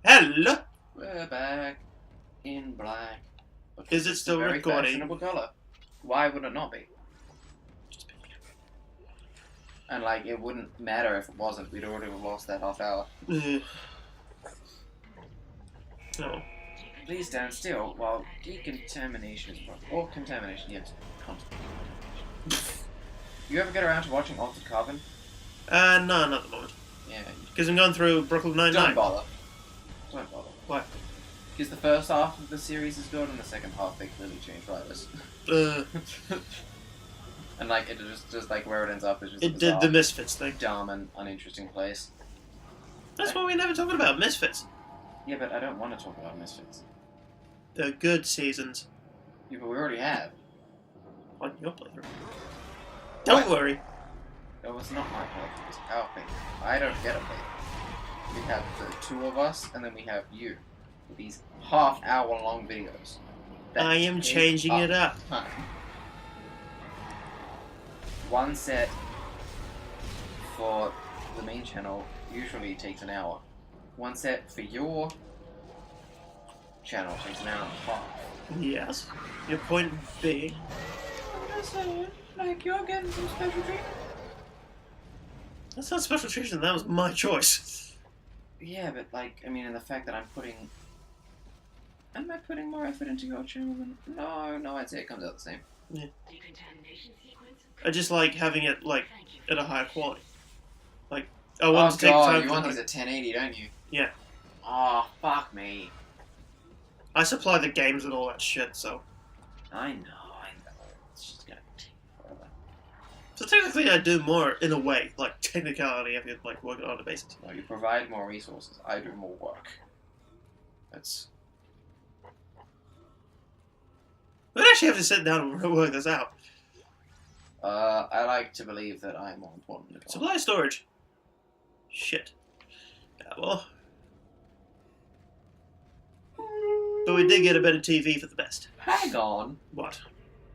Hello! We're back in black. But Is it it's still a very recording? fashionable color. Why would it not be? And like, it wouldn't matter if it wasn't. We'd already have lost that half hour. Oh. Please stand still while decontamination is or contamination. Yes, You ever get around to watching Altered Carbon? No, not at the moment. Yeah. Because I'm going through Brooklyn Nine-Nine. Don't bother. Don't bother. Why? Because the first half of the series is good, and the second half they clearly changed writers. And like it just like where it ends up is just It did the Misfits thing. dumb and uninteresting place. That's why we never talking about Misfits. Yeah, but I don't want to talk about Misfits. They're good seasons. Yeah, but we already have. On your playthrough. Don't worry. It was not my playthrough, it was our playthrough. I don't get a playthrough. We have the two of us, and then we have you. With these half-hour-long videos. I am changing it up. Time. One set for the main channel usually takes an hour. One set for your channel takes an hour and a half. Yes. Your point being... I'm just saying, like, you're getting some special treatment. That's not special treatment, that was my choice. Yeah, but, like, I mean, and the fact that I'm putting... Am I putting more effort into your channel than... No, I'd say it comes out the same. Yeah. I just like having it, like, at a higher quality. Like, I want to take time you to... want these at 1080, don't you? Yeah. Oh, fuck me. I supply the games and all that shit, so... I know. It's just gonna take forever. So technically I do more, in a way, like, technicality, if you're, like, working on a basis. No, you provide more resources. I do more work. That's... We'd actually have to sit down and work this out. I like to believe that I am more important than God. Supply storage. Shit. Yeah, well... But we did get a better TV for the best. Hang on. What?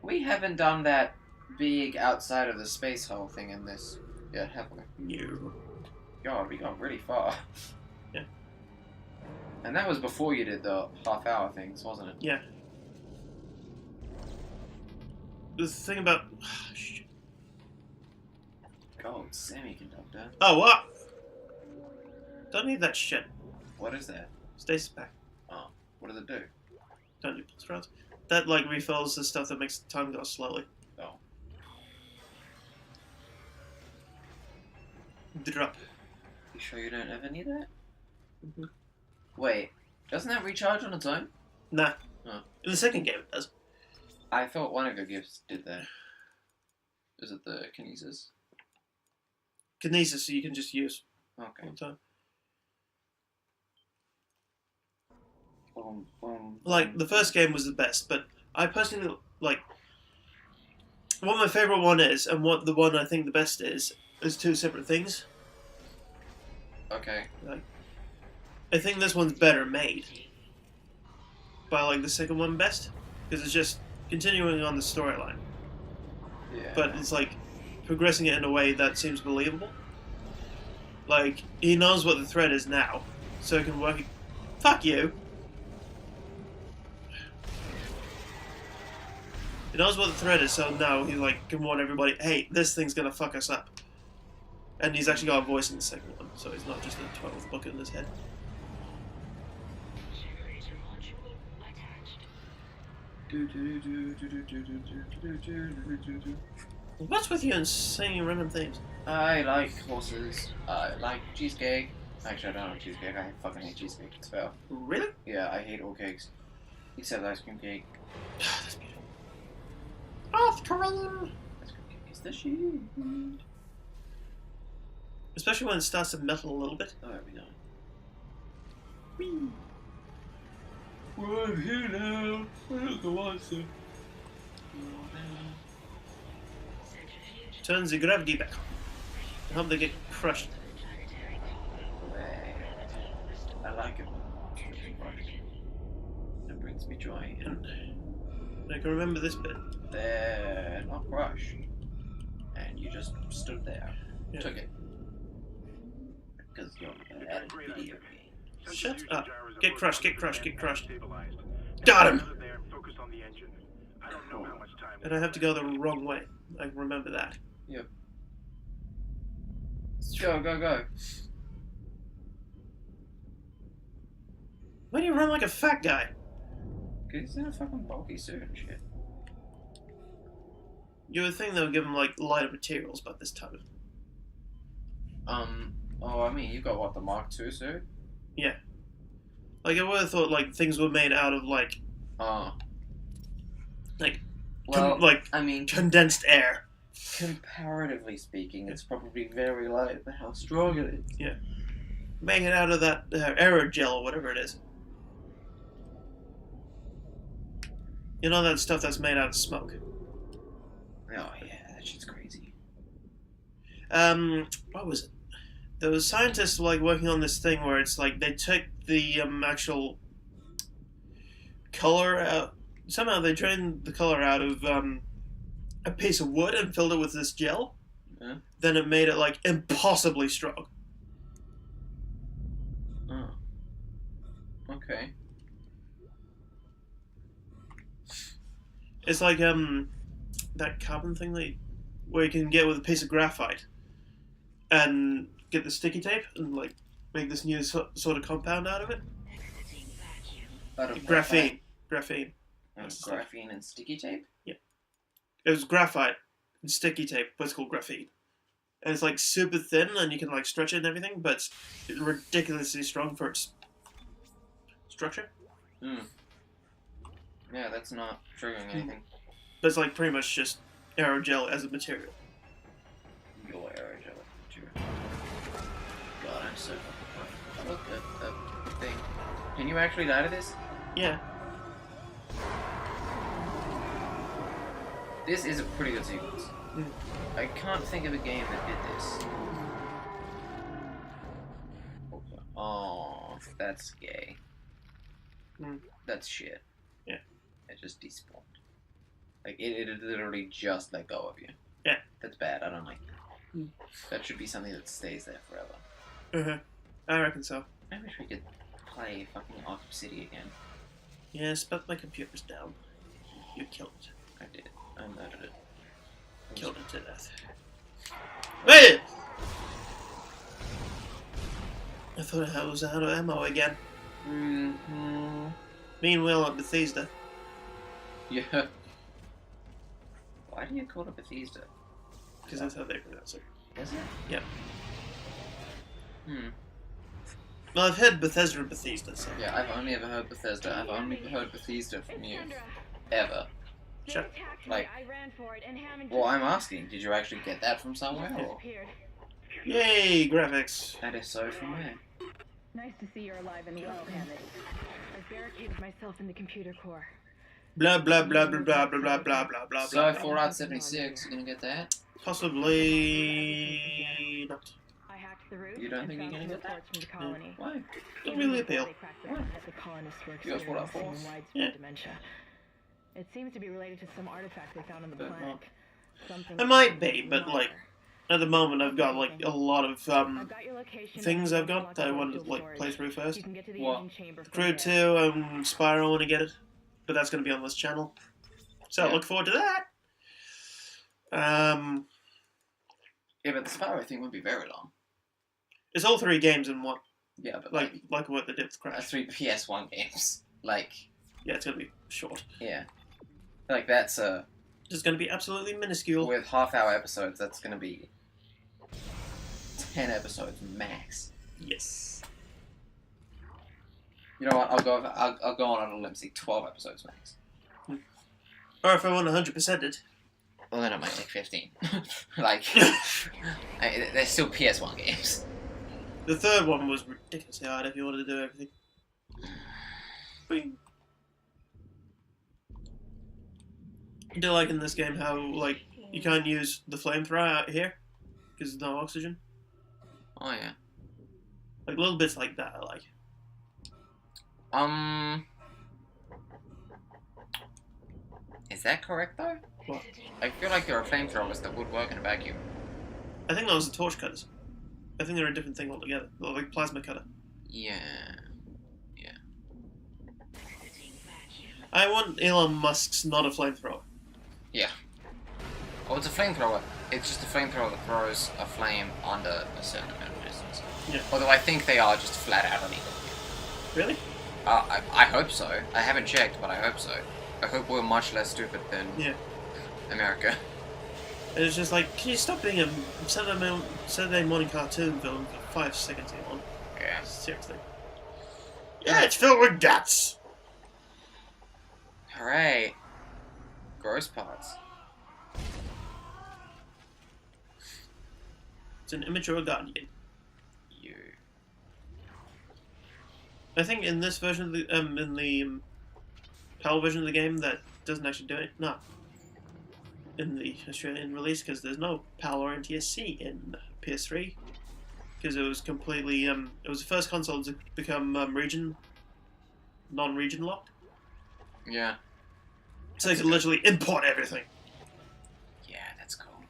We haven't done that big outside of the space hole thing in this yet, have we? No. God, we got really far. Yeah. And that was before you did the half-hour things, wasn't it? Yeah. The thing about... shit. Gold semiconductor. Oh, what? Don't need that shit. What is that? Stasis pack. Oh, what does it do? Don't do pulse rounds. That, like, refills the stuff that makes time go slowly. Oh. Drop. You sure you don't ever need that? Mm-hmm. Wait, doesn't that recharge on its own? Nah. Oh. In the second game it does. I thought one of your gifts did that. Is it the kinesis? Kinesis, so you can just use Okay. all the time. Boom, boom, Like, the first game was the best, but I personally, like, what my favourite one is, and what the one I think the best is two separate things. Okay. Like, I think this one's better made. But I like the second one best, because it's just continuing on the storyline. Yeah. But it's like, progressing it in a way that seems believable. Like, he knows what the threat is now, so he can work... Fuck you! He knows what the threat is, so now he like can warn everybody, hey, this thing's gonna fuck us up. And he's actually got a voice in the second one, so he's not just a 12th book in his head. What's with you and singing random themes? I like horses. I like cheesecake. Actually, I don't like cheesecake. I fucking hate cheesecake. It's fair. Really? Yeah, I hate all cakes. Except ice cream cake. That's beautiful. Ice cream! Ice cream cake is the shit. Especially when it starts to metal a little bit. Oh, there we go. Whee! Well, I'm here now. I don't go on, sir. Turns the gravity back. I hope they get crushed. I like it. It brings me joy. And I can remember this bit. They're not crushed. And you just stood there. Yeah. Took it. Because you're at a video game. Shut up. Get crushed, get crushed, get crushed. Got him! And I have to go the wrong way. I remember that. Yep. Go, go, go. Why do you run like a fat guy? Because he's in a fucking bulky suit and shit. You would think they would give him, like, lighter materials by this time. Oh, I mean, you got what, the Mark II suit? Yeah. Like, I would have thought, like, things were made out of, like... Like... Well, like, I mean... condensed air. Comparatively speaking, it's probably very light, but how strong it is. Yeah. Make it out of that aerogel or whatever it is. You know that stuff that's made out of smoke? Oh, yeah, that shit's crazy. What was it? There was scientists, like, working on this thing where it's like they took the actual color out. Somehow they drained the color out of a piece of wood and filled it with this gel. Yeah. Then it made it, like, impossibly strong. Oh. Okay. It's like that carbon thing where you can get with a piece of graphite and get the sticky tape and, like, make this new sort of compound out of it. Out of Graphene. Graphene. Graphene and sticky tape? Yeah. It was graphite and sticky tape, but it's called graphene. And it's, like, super thin and you can, like, stretch it and everything, but it's ridiculously strong for its structure. Hmm. Yeah, that's not triggering anything. But it's, like, pretty much just aerogel as a material. Your aerogel material. God, I'm so fucking. Look at the thing. Can you actually die to this? Yeah. This is a pretty good sequence. Mm. I can't think of a game that did this. Oh, that's gay. Mm. That's shit. Yeah. It just despawned. Like, it literally just let go of you. Yeah. That's bad. I don't like that. Mm. That should be something that stays there forever. Uh-huh. I reckon so. I wish we could play fucking Arkham City again. Yes, but my computer's down. You killed it. I did. I murdered it. Killed it to death. Wait! I thought I was out of ammo again. Mm-hmm. Meanwhile at Bethesda. Yeah. Why do you call it Bethesda? Because that's how they pronounce it. Is it? Yep. Hmm. Well, I've heard Bethesda and Bethesda, so... Yeah, I've only ever heard Bethesda. I've only heard Bethesda from you. Ever. Sure. Like, well, I'm asking, did you actually get that from somewhere? Or? Yay, graphics. That is so from where? Nice to see you're alive and well, Hammond. I've barricaded myself in the computer core. Blah, blah, blah, blah, blah, blah, blah, blah, blah, blah. So, Fallout 76, you gonna get that? Possibly not. I hacked the route. You don't think you're gonna get that? From the colony. Why? Don't really appeal. The colonists were You got Fallout 4? widespread Yeah. dementia. It seems to be related to some artifact they found on the But planet. Something It might be, but, like, at the moment I've got, like, a lot of I've got your location. things I've got that I wanted to, like, play through first. You can get to the What? engine chamber from Crew there. 2 and Spyro, I want to get it. But that's going to be on this channel. So Yeah. look forward to that. Yeah, but the Spyro thing won't be very long. It's all 3 games in one. Yeah, but Like what they did with Crash. 3 PS1 games. Like, Yeah, it's going to be short. yeah. Like, that's, It's going to be absolutely minuscule. with half-hour episodes, that's gonna be 10 episodes max. Yes. You know what? I'll go on a limb, 12 episodes max. Or if I want 100% it. Well, then it might take 15. Like, they're still PS1 games. The third one was ridiculously hard if you wanted to do everything. Bing. I do like in this game how, like, you can't use the flamethrower out here because there's no oxygen. Oh, yeah. Like, little bits like that I like. Is that correct, though? What? I feel like there are flamethrowers that would work in a vacuum. I think that was the torch cutters. I think they're a different thing altogether. They're like plasma cutter. Yeah. I want Elon Musk's not a flamethrower. Oh, it's a flamethrower. It's just a flamethrower that throws a flame under a certain amount of distance. Yeah. Although I think they are just flat out illegal. Really? I hope so. I haven't checked, but I hope so. I hope we're much less stupid than America. And it's just like, can you stop being a Saturday morning cartoon villain for 5 seconds, Elon? Yeah. Seriously. Yeah, it's filled with guts! Hooray. Gross parts. It's an immature guardian. You. I think in this version of the in the PAL version of the game that doesn't actually do it. No. In the Australian release, because there's no PAL or NTSC in PS3, because it was completely it was the first console to become non-region locked. Yeah. So you could literally import everything. Yeah, that's cool.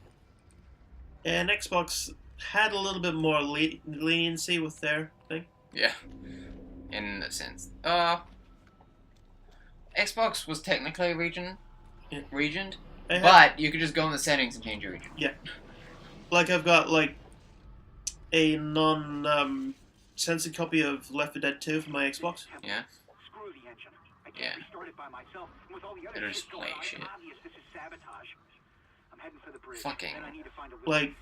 And Xbox had a little bit more leniency with their thing. Yeah. In a sense. Xbox was technically regioned, but you could just go in the settings and change your region. Yeah. Like I've got like a censored copy of Left 4 Dead 2 for my Xbox. Yeah. Yeah. It'll just play shit. Fucking. Like,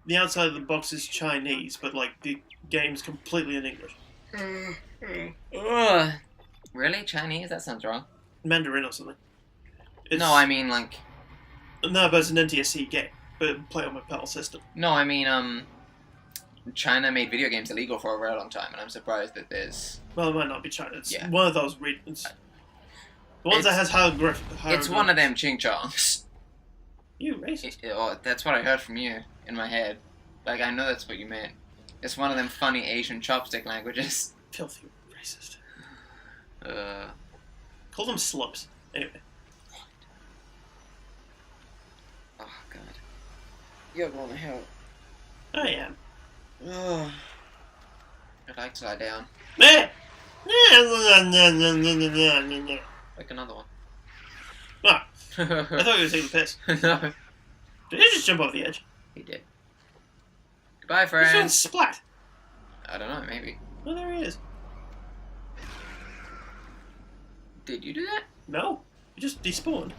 the outside of the box is Chinese, but like the game's completely in English. Really? Chinese? That sounds wrong. Mandarin or something. No, I mean like. No, but it's an NTSC game, but play on my PAL system. No, I mean China made video games illegal for a very long time, and I'm surprised that there's. Well, it might not be China. It's Yeah. one of those regions. The ones that has higher. It's one of them ching chongs. You racist. That's what I heard from you in my head. Like, I know that's what you meant. It's one of them funny Asian chopstick languages. Filthy racist. Uh. Call them slubs. Anyway. Oh, God. You're going to hell. I am. Oh. I'd like to lie down. Eh! Like another one. Ah, I thought you were taking the piss. No. Did he just jump off the edge? He did. Goodbye, He's doing friends. splat. I don't know, maybe. Oh, there he is. Did you do that? No. He just despawned.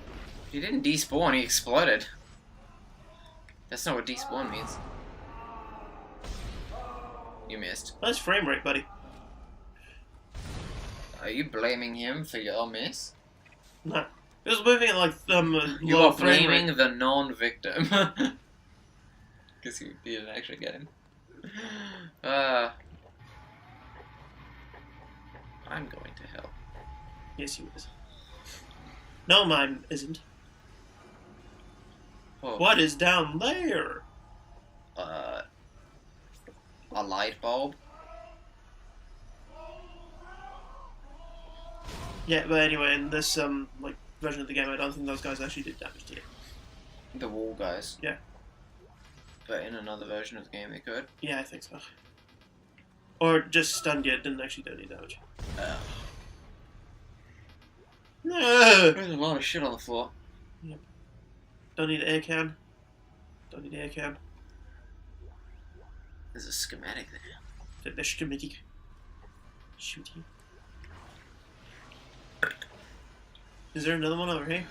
He didn't despawn, he exploded. That's not what despawn means. You missed. Nice frame rate, buddy. Are you blaming him for your miss? No. It was moving at like You low are frame blaming rate. the non-victim. Because you didn't actually get him. I'm going to hell. Yes, he was. No, mine isn't. Oh. What is down there? A light bulb? Yeah, but anyway, in this like version of the game, I don't think those guys actually did damage to you. The wall guys. Yeah. But in another version of the game they could. Yeah, I think so. Or just stunned you, didn't actually do any damage. No! There's a lot of shit on the floor. Yep. Don't need an air can. Don't need an air can. There's a schematic there. The schematic. Shoot you. Is there another one over here?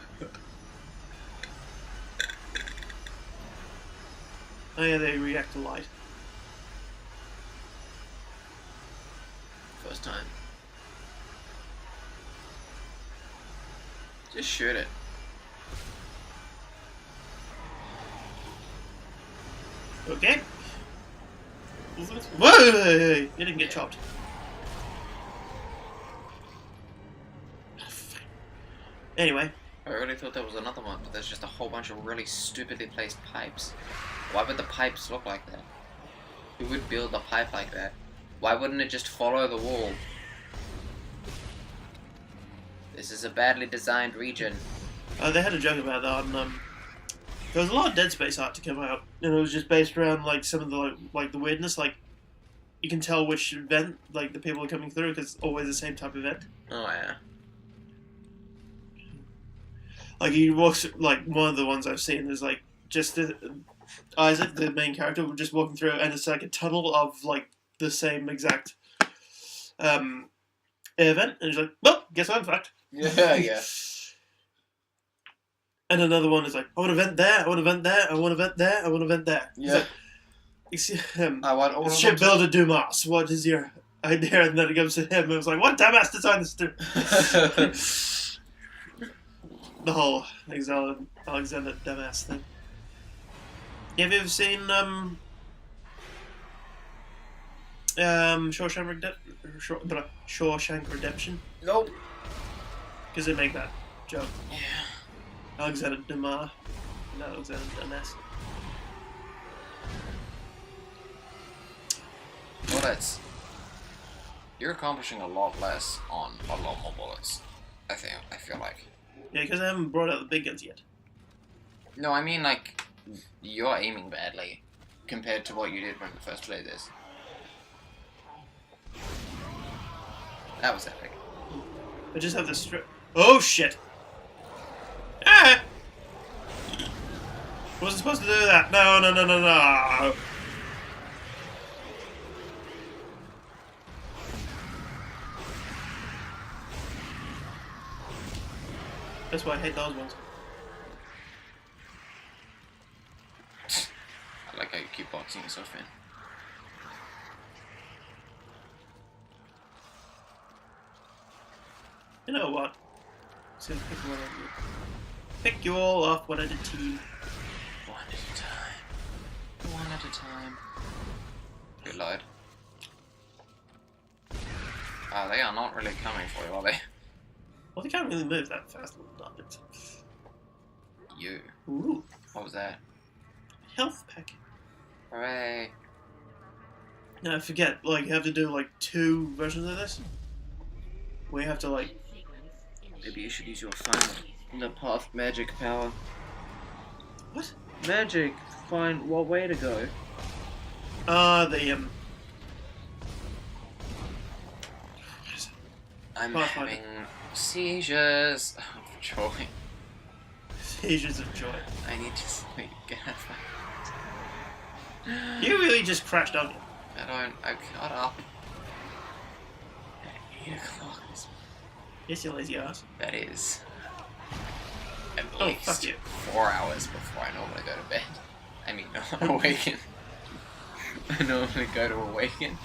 Oh yeah, they react to light. First time. Just shoot it. Okay. Whoa! You didn't get chopped. Anyway. I really thought there was another one, but there's just a whole bunch of really stupidly placed pipes. Why would the pipes look like that? Who would build a pipe like that? Why wouldn't it just follow the wall? This is a badly designed region. They had a joke about that on, there was a lot of Dead Space art to come out, and it was just based around, like, some of the, like the weirdness, like, you can tell which event, like, the people are coming through, because it's always the same type of event. Oh, yeah. Like he walks like one of the ones I've seen is like just Isaac, the main character, just walking through, and it's like a tunnel of like the same exact event, and he's like, well, guess I'm fucked. Yeah, yeah. And another one is like, I want to vent there, I want to vent there, I want to vent there, I want to vent there. Yeah. He's like, I want all of them. Shipbuilder Dumas, what is your idea? And then it comes to him, and it was like, what dumbass designed this? The whole Alexander Dumas thing. Have you ever seen Shawshank Redemption? Nope. Because they make that joke. Yeah. Alexander Dumas. No, Alexander Dumas. Well, that's... You're accomplishing a lot less on a lot more bullets. I feel like. Yeah, because I haven't brought out the big guns yet. No, I mean, like, you're aiming badly compared to what you did when you first played this. That was epic. I just have this strip. Oh shit! Ah! Wasn't supposed to do that. No, no, no, no, no. That's why I hate those ones. I like how you keep boxing yourself in. You know what? Just gonna pick one of you. Pick you all off one at a team. One at a time. One at a time. You lied. Ah, they are not really coming for you, are they? Well, they can't really move that fast with targets. You. Ooh, What was that? health pack. Hooray. Now I forget, like, you have to do, like, 2 versions of this. Where you have to, like... Maybe you should use your phone. The path magic power. What? Magic. Find what way to go. The, I'm Pathfinder. having seizures of joy. Seizures of joy. I need to sleep. Get out of that. You really just crashed on me. I got up at 8 o'clock. Yes, you lazy ass. That is at Oh, least fuck you. 4 hours before I normally go to bed. I mean, no, awaken. I normally go to awaken.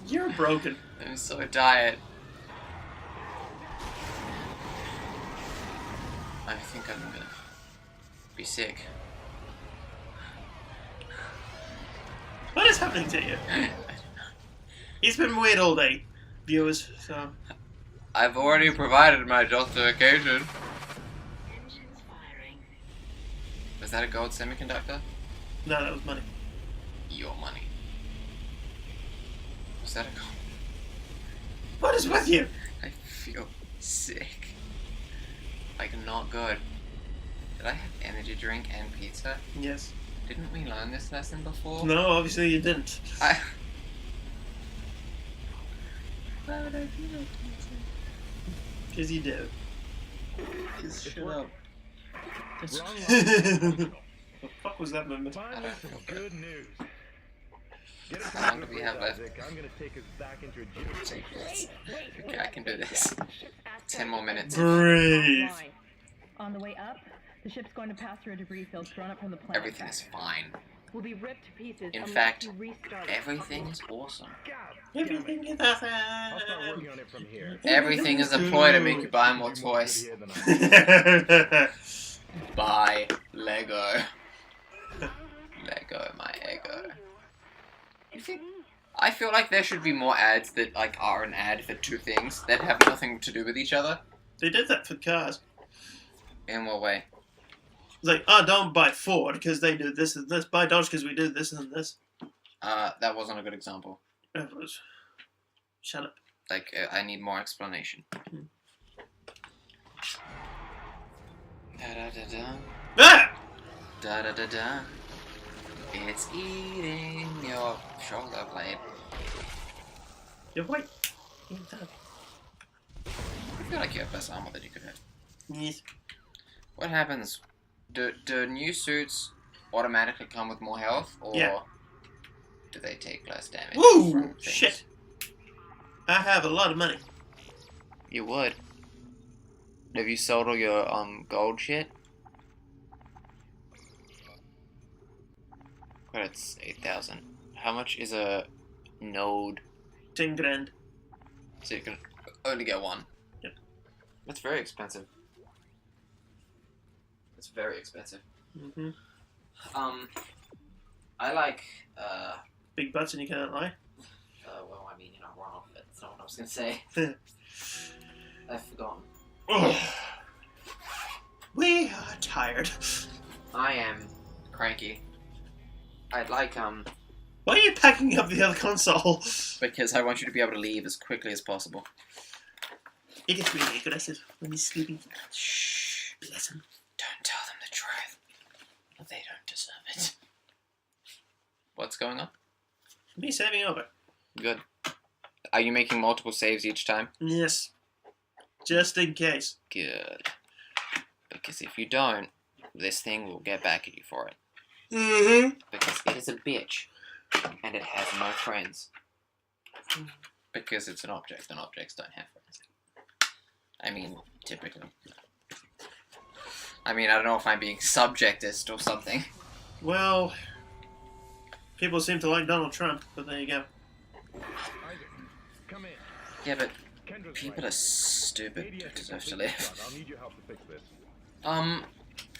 You're broken. I'm so tired. I think I'm gonna be sick. What is happening to you? He's been weird all day, viewers, so... I've already provided my justification. Was that a gold semiconductor? No, that was money. Your money. Was that a gold? What is with you? I feel sick. Like, not good. Did I have energy drink and pizza? Yes. Didn't we learn this lesson before? No, obviously you didn't. Why would I do that? Because you did. Just shut up. The fuck was that moment? I don't feel good. Good news. Get How long do we have left? Isaac. I'm gonna take us back into a jitter. Okay, I can do this. 10 more minutes. Breathe. On the way up, the ship's going to pass through a debris field thrown up from the planet. Everything is fine. We'll be ripped to pieces. In unless fact, you restart it. everything is awesome. Everything is I'll start awesome. working on it from here. Everything is a ploy to make you buy more toys. Here than Buy Lego. Lego, my ego. I feel like there should be more ads that like are an ad for 2 things that have nothing to do with each other. They did that for cars. In what way? It's like, oh, don't buy Ford because they do this and this. Buy Dodge because we do this and this. That wasn't a good example. It was. Shut up. Like, I need more explanation. Da da da da. Ah! Da da da da. It's eating your shoulder blade. You're white. You're done. I feel like you have less armor than you could have. Yes. What happens? Do new suits automatically come with more health, or Yeah. do they take less damage? Woo! from things? Shit. I have a lot of money. You would. Have you sold all your gold shit? But it's 8,000. How much is a node? 10 grand. So you can only get one. Yep. That's very expensive. It's very expensive. Mm-hmm. I like Big butts and you cannot lie. well, I mean, you're not wrong, but that's not what I was gonna say. I've forgotten. We are tired. I am cranky. I'd like Why are you packing up the other console? because I want you to be able to leave as quickly as possible. He gets really aggressive when he's sleeping. Shh. Bless him. Don't tell them the truth. They don't deserve it. What's going on? Me saving over. Good. Are you making multiple saves each time? Yes. Just in case. Good. Because if you don't, this thing will get back at you for it. Mm-hmm. Because it is a bitch. And it has no friends. Because it's an object, and objects don't have friends. I mean, typically. I mean, I don't know if I'm being subjectist or something. Well, people seem to like Donald Trump, but there you go. Isaac, come in. Yeah, but Kendra's people right. are stupid ADS who is deserve to completely live. shut. I'll need your help to fix this. Kendra,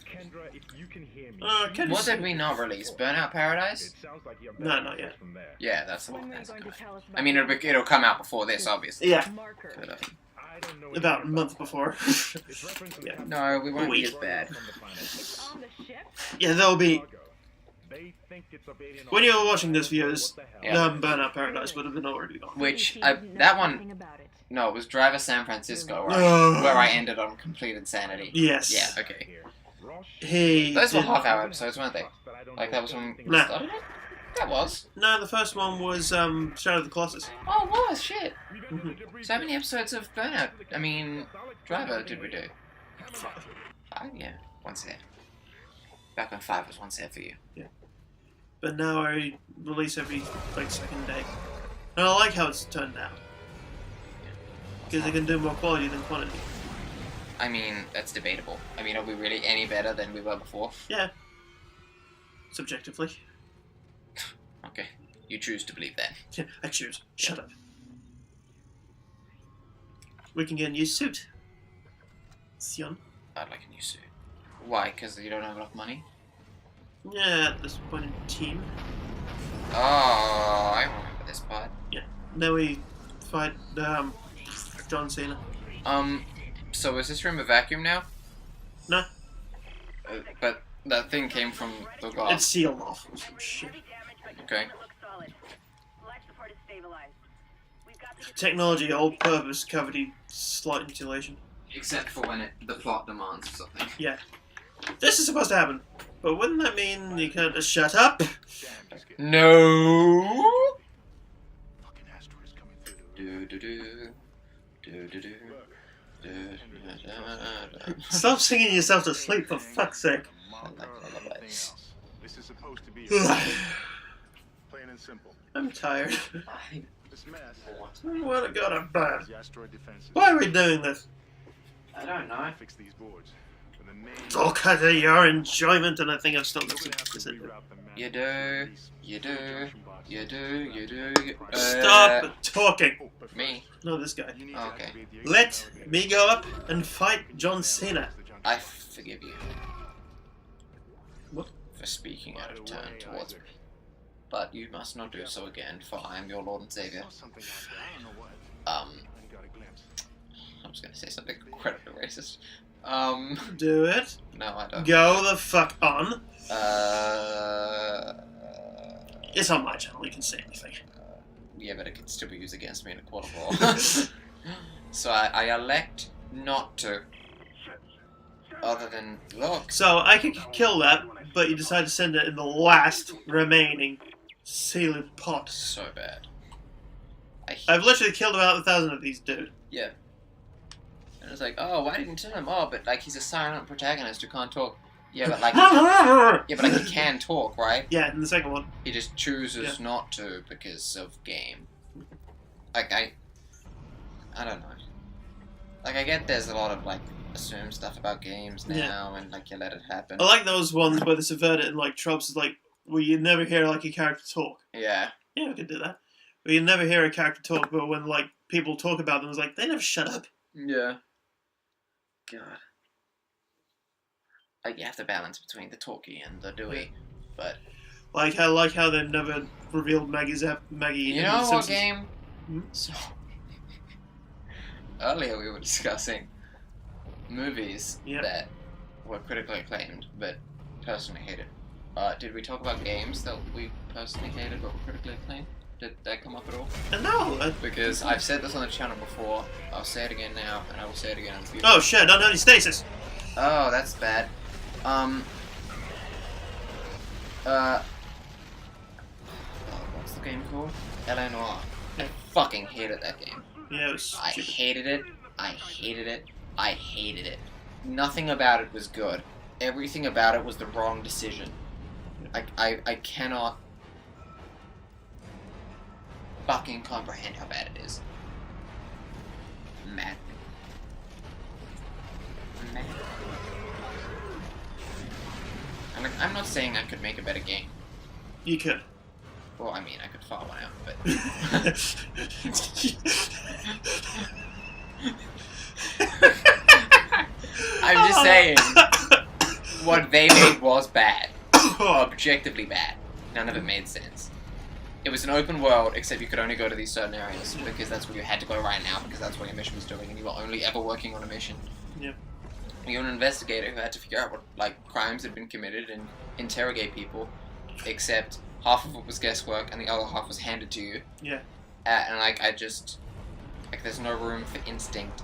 Kendra, if you can hear me. Kendra- what did we not release? Burnout Paradise? It sounds like you're No, better not yet. from there. Yeah, that's the When one. were you That's going good. to tell us I mean, it'll come out before this, obviously. Yeah, Marker. But, I don't know about a anything month about before. It's referencing Yeah. the No, we won't be Wait. as bad. from the planet. It's on the ship? Yeah, there'll be. Cargo. They think it's Obadian When you're Army. watching this, I don't know viewers, what the hell. Yeah. Burnout Paradise would have been already gone. Which, She that knows one, nothing about it. no, it was Driver San Francisco, Ugh. where I ended on complete insanity. Yes. Yeah, okay. Here. Ross, He. Those were did- half-hour episodes, weren't they? but I don't Like, know that was when we Nah. started it? That was. No, the first one was Shadow of the Colossus. Oh, it was, shit. We've entered the debris So how many field. episodes of Burnout, I mean, Solid Driver did we do? Five. 5? Yeah, one set. Back when 5 was one set for you. But now I release every second day. And I like how it's turned out. Because they can do more quality than quantity. I mean, that's debatable. I mean, are we really any better than we were before? Yeah. Subjectively. Okay, you choose to believe that. I choose. Shut up. We can get a new suit. Sion. I'd like a new suit. Why? Because you don't have enough money? Yeah, at this point in team. Oh, I remember this part. Then we fight John Cena. So is this room a vacuum now? No. But that thing came from the It's glass. sealed off or some shit. Okay. Technology, old purpose, cavity, slight insulation. Except for when the plot demands something. Yeah. This is supposed to happen. But wouldn't that mean you can't just shut up? No. Fucking asteroids coming through. Do do do. Do do do. Stop singing yourself to sleep, for fuck's sake. I like lullabies. This is supposed to be Ugh. plain and simple. I'm tired. This mess I want to go to bed. is the asteroid defenses. Why are we doing this? I don't know. Fix these boards. With the main It's all because of your enjoyment, and I think I've still got some this in there. You do. You do. You do. You do. Stop talking. Me. No, this guy. Okay. Let me go up and fight John Cena. I forgive you. What? For speaking out of turn towards me. But you must not do so again, for I am your Lord and Savior. I was gonna say something incredibly racist. Do it. No, I don't. Go the fuck on. Uh, It's on my channel, you can say anything. yeah, but it can still be used against me in a court of law. So I elect not to. Other than look. So I could kill that, but you decide to send it in the last remaining sealed pot. So bad. I've literally killed about 1,000 of these, dude. Yeah. And And it's like, oh, why didn't you tell him? Oh, but like he's a silent protagonist who can't talk. Yeah, but like he can talk, right? Yeah, in the second one. He just chooses not to because of game. Like I don't know. Like I get there's a lot of like assumed stuff about games now, and like you let it happen. I like those ones where they subvert it and like tropes like where you never hear like a character talk. Yeah. Yeah, we could do that. Where you never hear a character talk, but when like people talk about them, it's like they never shut up. Yeah. God. Like you have to balance between the talky and the doey, but Like how they never revealed Maggie. you know what game? Hmm? So earlier we were discussing movies that were critically acclaimed, but personally hated. Did we talk about games that we personally hated but were critically acclaimed? Did that come up at all? No. Because I've said this on the channel before, I'll say it again now, and I will say it again in the future. Oh shit! Don't have any stasis. Oh, that's bad. What's the game called? L.A. Noire. I fucking hated that game. Yeah, it was I stupid. hated it. I hated it. I hated it. Nothing about it was good. Everything about it was the wrong decision. I cannot fucking comprehend how bad it is. Mad. Mad. I'm not saying I could make a better game. You could. Well, I mean, I could file one out, but... I'm just saying, what they made was bad. Objectively bad. None of it made sense. It was an open world, except you could only go to these certain areas, because that's where you had to go right now, because that's what your mission was doing, and you were only ever working on a mission. Yeah. You're an investigator who had to figure out what, like, crimes had been committed and interrogate people, except half of it was guesswork and the other half was handed to you. Yeah. And, like, there's no room for instinct.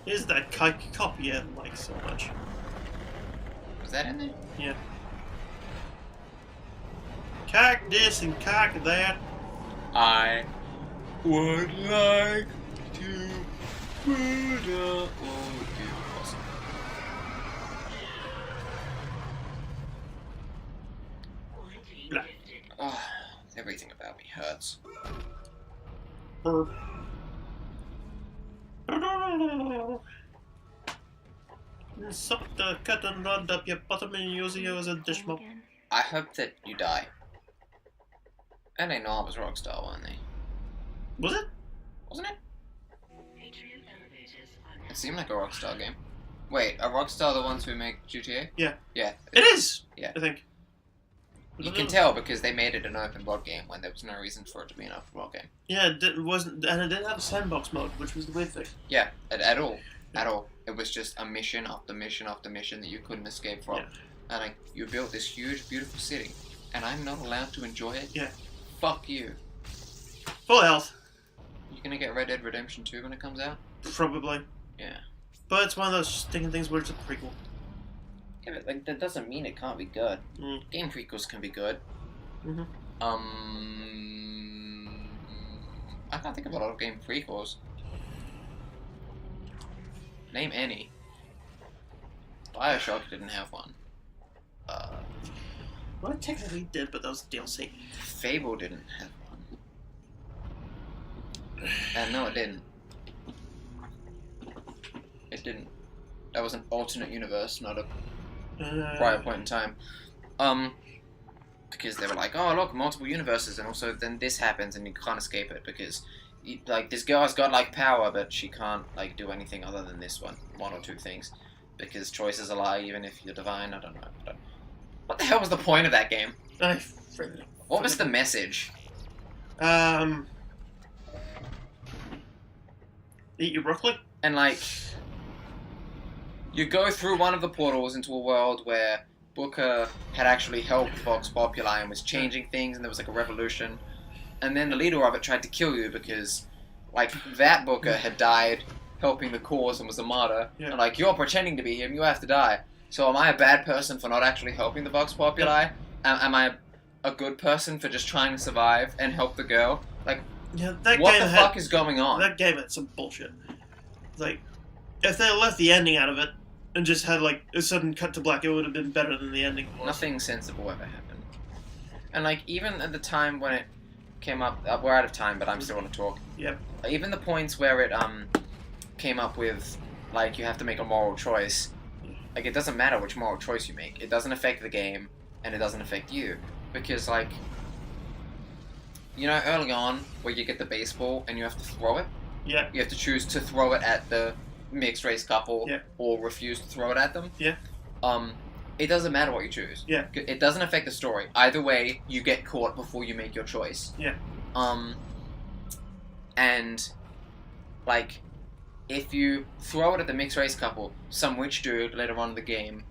Here's that copy I like so much. Was that in there? Yeah. Cock this and cock that. I would like to put a... Awesome. Blah. Oh, everything about me hurts. Burp. Suck the cut and run up your bottom and use you as a dish mop. Again. I hope that you die. And I know I was Rockstar, weren't they? Was it? Wasn't it? It seemed like a Rockstar game. Wait, are Rockstar the ones who make GTA? Yeah. Yeah. It is! Yeah. I think. You can tell because they made it an open world game when there was no reason for it to be an open world game. Yeah, it wasn't, and it didn't have a sandbox mode, which was the weird thing. Yeah, at all. At all. It was just a mission after mission after mission that you couldn't escape from. Yeah. And like, you built this huge, beautiful city, and I'm not allowed to enjoy it? Yeah. Fuck you. Full health. You gonna get Red Dead Redemption 2 when it comes out? Probably. Yeah. But it's one of those stinking things where it's a prequel. Yeah, but like, that doesn't mean it can't be good. Mm. Game prequels can be good. Mm-hmm. I can't think of a lot of game prequels. Name any. BioShock didn't have one. Well, it technically did, but that was DLC. Fable didn't have one. And no, it didn't. It didn't. That was an alternate universe, not a prior point in time. Because they were like, oh look, multiple universes, and also then this happens and you can't escape it because, like, this girl's got like power, but she can't like do anything other than this one or two things, because choices a lie even if you're divine. I don't know. What the hell was the point of that game? What was the message? Eat your broccoli? And like, you go through one of the portals into a world where Booker had actually helped Vox Populi and was changing things, and there was like a revolution. And then the leader of it tried to kill you because, like, that Booker had died helping the cause and was a martyr. Yeah. And like, you're pretending to be him, you have to die. So am I a bad person for not actually helping the Vox Populi? Am I a good person for just trying to survive and help the girl? Like, Yeah, that what game the fuck is going on? That game had some bullshit. like, if they left the ending out of it and just had like a sudden cut to black, it would have been better than the ending was. Nothing sensible ever happened. And like even at the time when it came up, we're out of time, but I'm still want to talk. Yep. Even the points where it came up with like you have to make a moral choice. Like it doesn't matter which moral choice you make. It doesn't affect the game, and it doesn't affect you because like. You know, early on, where you get the baseball and you have to throw it. Yeah. You have to choose to throw it at the mixed race couple, Yeah. or refuse to throw it at them. Yeah. It doesn't matter what you choose. Yeah. It doesn't affect the story. Either way, you get caught before you make your choice. Yeah. And like, if you throw it at the mixed race couple, some witch dude later on in the game,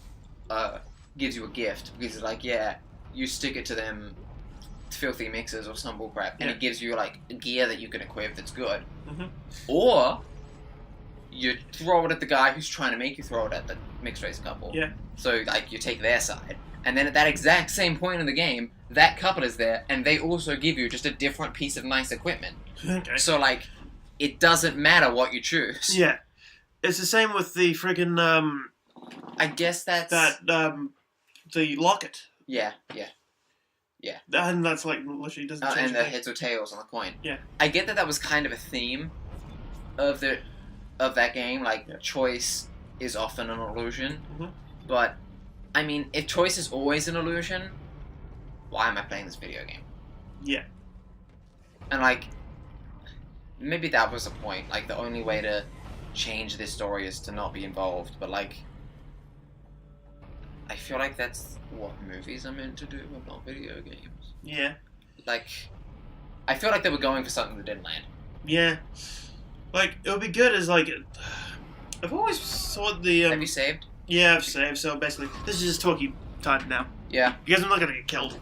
gives you a gift because it's like, yeah, you stick it to them. Filthy mixers or some bullcrap, and Yeah. it gives you like gear that you can equip that's good. Mhm. Or you throw it at the guy who's trying to make you throw it at the mixed race couple. Yeah. So like you take their side, and then at that exact same point in the game, that couple is there, and they also give you just a different piece of nice equipment. Okay. So like, it doesn't matter what you choose. Yeah. It's the same with the friggin' I guess that's the locket. yeah. And that's like literally doesn't change. And the anything. heads or tails on the coin. Yeah. I get that was kind of a theme of that game. Like Yeah. choice is often an illusion, Mhm. but I mean, if choice is always an illusion, why am I playing this video game? Yeah. And like, maybe that was the point. Like the only way to change this story is to not be involved. But like, I feel like that's what movies are meant to do, and not video games. Yeah. Like, I feel like they were going for something that didn't land. Yeah. Like it would be good as like I've always thought the Have you saved? yeah, I've saved, so basically this is just talking time now. Yeah. Because I'm not gonna get killed.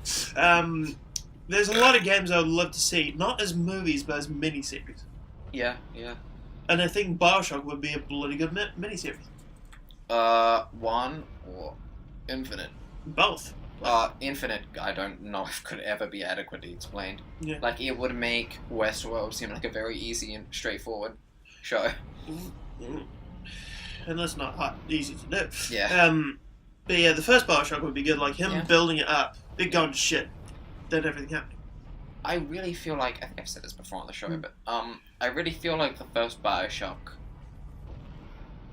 There's a lot of games I would love to see, not as movies but as miniseries. Yeah. And I think Bioshock would be a bloody good miniseries. One or Infinite? Both. Infinite, I don't know if could ever be adequately explained. Yeah. Like, it would make Westworld seem like a very easy and straightforward show. And that's not hard, easy to do. Yeah. But yeah, the first Bioshock would be good, like him Yeah. building it up, it gone to shit, then everything happened. I really feel like, I think I've said this before on the show, Mm. but, I really feel like the first Bioshock,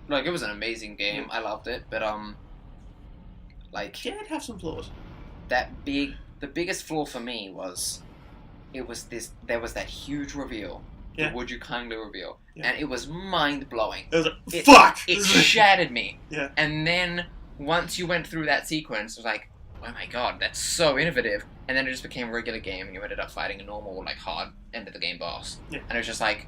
like, it was an amazing game, I loved it, but, like, Yeah, it'd have some flaws. the biggest flaw for me was, there was that huge reveal, Yeah. the Would You Kindly reveal, Yeah. and it was mind-blowing. It was like, It- fuck! It shattered me. Yeah. And then, once you went through that sequence, it was like, oh my god, that's so innovative. And then it just became a regular game, and you ended up fighting a normal, like, hard end-of-the-game boss. Yeah. And it was just like,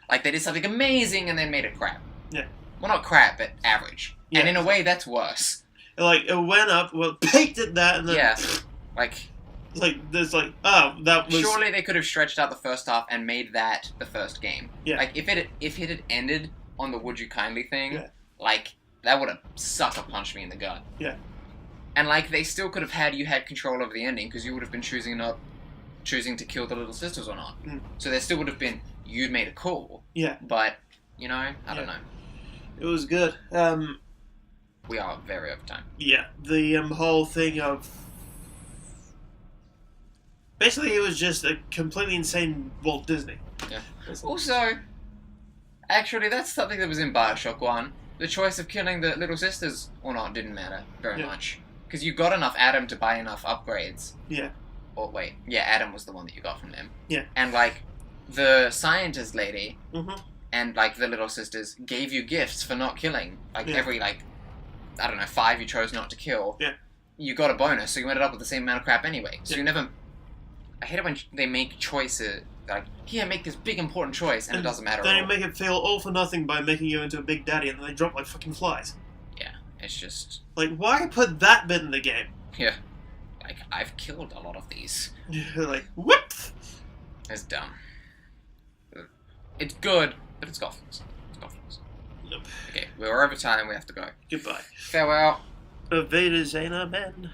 like, they did something amazing and then made it crap. Yeah. Well, not crap, but average. Yeah. And in a way, that's worse. Like, it went up, well, peaked at that, and then... Yeah. Like, It's like, there's like, oh, that was... surely they could have stretched out the first half and made that the first game. Yeah. Like, if it had ended on the Would You Kindly thing, Yeah. like, that would have sucker punched me in the gut. Yeah. And, like, they still could have had control over the ending, because you would have been choosing to kill the little sisters or not. Mm. So there still would have been, you'd made a call. Yeah. But, you know, I don't Yeah. know. It was good. We are very over time. Yeah, the whole thing of... Basically, it was just a completely insane Walt Disney. Yeah. Basically. Also, actually, that's something that was in Bioshock 1. The choice of killing the little sisters or not didn't matter very Yeah. much. Because you got enough Adam to buy enough upgrades. Yeah. Or wait, yeah, Adam was the one that you got from them. Yeah. And, like, the scientist lady Mm-hmm. and, like, the little sisters gave you gifts for not killing. Like, Yeah. every, like, I don't know, 5 you chose not to kill. Yeah. You got a bonus, so you ended up with the same amount of crap anyway. So Yeah. you never... I hate it when they make choices, like, here, make this big important choice, and it doesn't matter Then at you all. make it feel all for nothing by making you into a big daddy, and then they drop like fucking flies. It's just... Like, why put that bit in the game? Yeah. Like, I've killed a lot of these. Like, whoop! It's dumb. It's good, but it's got flaws. Nope. Okay, we're over time, we have to go. Goodbye. Farewell. Vader's ain't a man.